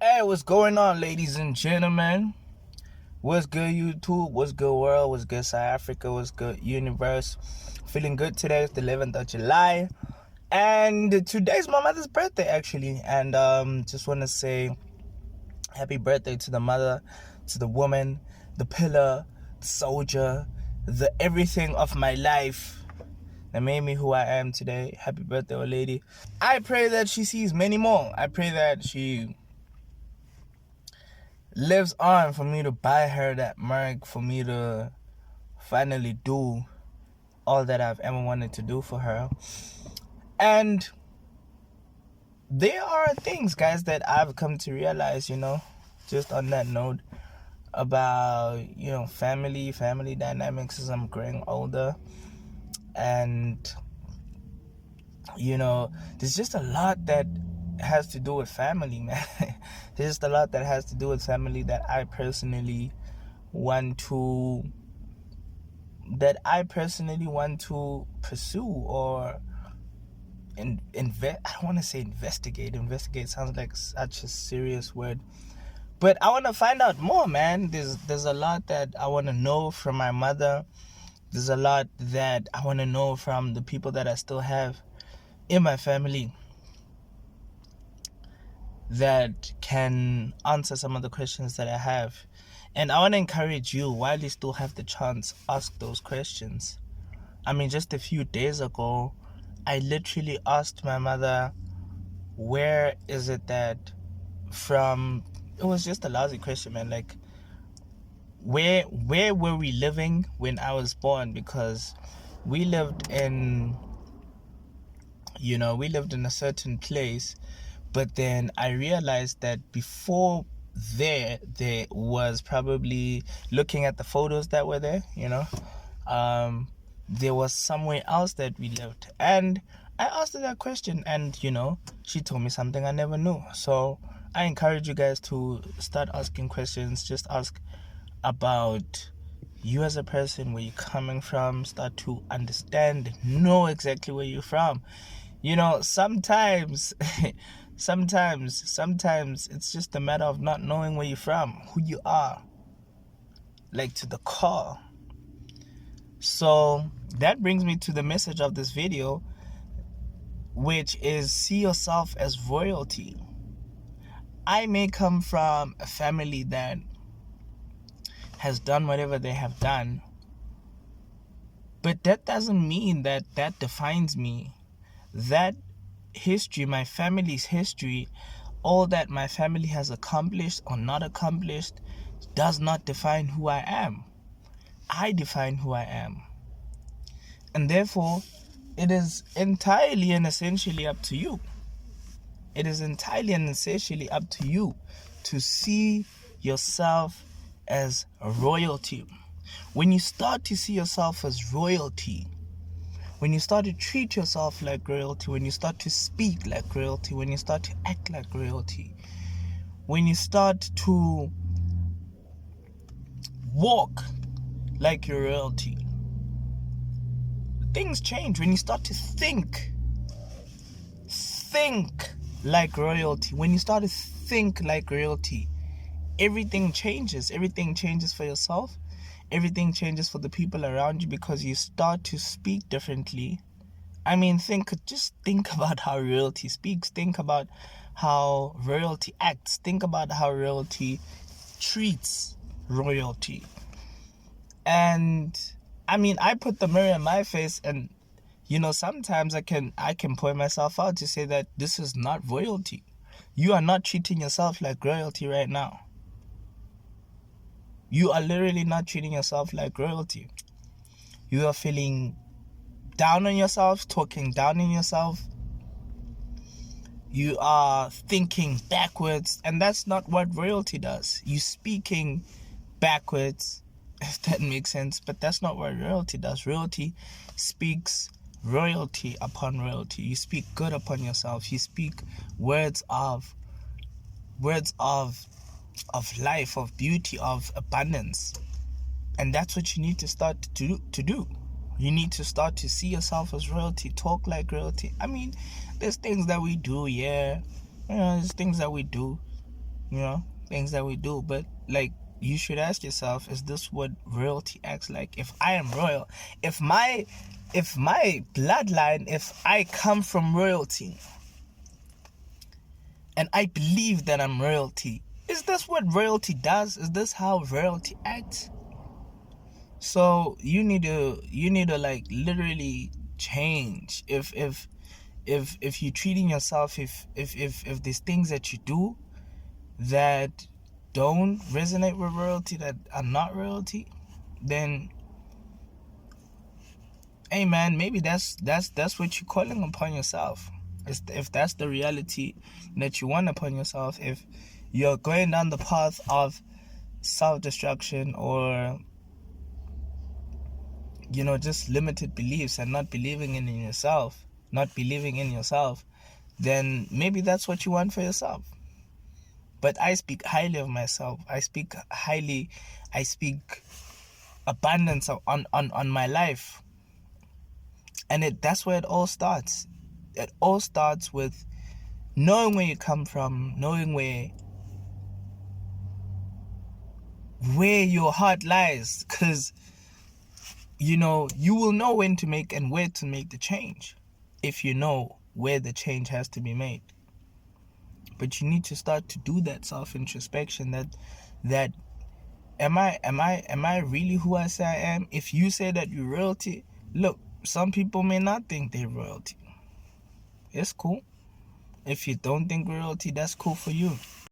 Hey, what's going on, ladies and gentlemen? What's good, YouTube? What's good, world? What's good, South Africa? What's good, universe? Feeling good today. It's the 11th of July. And today's my mother's birthday, actually. And just want to say happy birthday to the mother, to the woman, the pillar, the soldier, the everything of my life that made me who I am today. Happy birthday, old lady. I pray that she sees many more. I pray that she lives on for me to buy her that mug, for me to finally do all that I've ever wanted to do for her. And there are things, guys, that I've come to realize, just on that note, about, family dynamics as I'm growing older. And, there's just a lot that has to do with family, man. There's just a lot that has to do with family that I personally want to pursue or invest. I don't want to say investigate. Investigate sounds like such a serious word, but I want to find out more, man. There's a lot that I want to know from my mother. There's a lot that I want to know from the people that I still have in my family that can answer some of the questions that I have. And I want to encourage you, while you still have the chance, ask those questions. I mean, just a few days ago, I literally asked my mother, where is it that from... It was just a lousy question, man. Like, where were we living when I was born? Because we lived in a certain place, but then I realized that before there was, probably looking at the photos that were there, there was somewhere else that we lived. And I asked her that question, and she told me something I never knew. So I encourage you guys to start asking questions. Just ask about you as a person, where you're coming from. Start to understand, know exactly where you're from. Sometimes sometimes it's just a matter of not knowing where you're from, who you are, like to the core. So that brings me to the message of this video, which is see yourself as royalty. I may come from a family that has done whatever they have done, but that doesn't mean that defines me. That history, my family's history, all that my family has accomplished or not accomplished, does not define who I am. I define who I am. And therefore, it is entirely and essentially up to you. It is entirely and essentially up to you to see yourself as a royalty. When you start to see yourself as royalty, when you start to treat yourself like royalty, when you start to speak like royalty, when you start to act like royalty, when you start to walk like your royalty, things change. When you start to think like royalty, when you start to think like royalty, everything changes. Everything changes for yourself. Everything changes for the people around you, because you start to speak differently. I mean, just think about how royalty speaks. Think about how royalty acts. Think about how royalty treats royalty. And I mean, I put the mirror in my face, and sometimes I can point myself out to say that this is not royalty. You are not treating yourself like royalty right now. You are literally not treating yourself like royalty. You are feeling down on yourself, talking down on yourself. You are thinking backwards, and that's not what royalty does. You speaking backwards, if that makes sense, but that's not what royalty does. Royalty speaks royalty upon royalty. You speak good upon yourself. You speak words of life, of beauty, of abundance. And that's what you need to start to do. You need to start to see yourself as royalty, talk like royalty. I mean, there's things that we do, yeah. There's things that we do things that we do. But like, you should ask yourself, is this what royalty acts like? If I am royal, if my bloodline, if I come from royalty and I believe that I'm royalty, is this what royalty does? Is this how royalty acts? So you need to like literally change. If you're treating yourself, if there's things that you do that don't resonate with royalty, that are not royalty, then hey man, maybe that's what you're calling upon yourself. If that's the reality that you want upon yourself, if you're going down the path of self-destruction, or just limited beliefs and not believing in yourself, then maybe that's what you want for yourself. But I speak highly of myself. I speak abundance on my life. And that's where it all starts. It all starts with knowing where you come from, knowing where your heart lies. Because, you will know when to make and where to make the change, if you know where the change has to be made. But you need to start to do that self-introspection, that am I really who I say I am? If you say that you're royalty, look, some people may not think they're royalty. It's cool. If you don't think royalty, that's cool for you.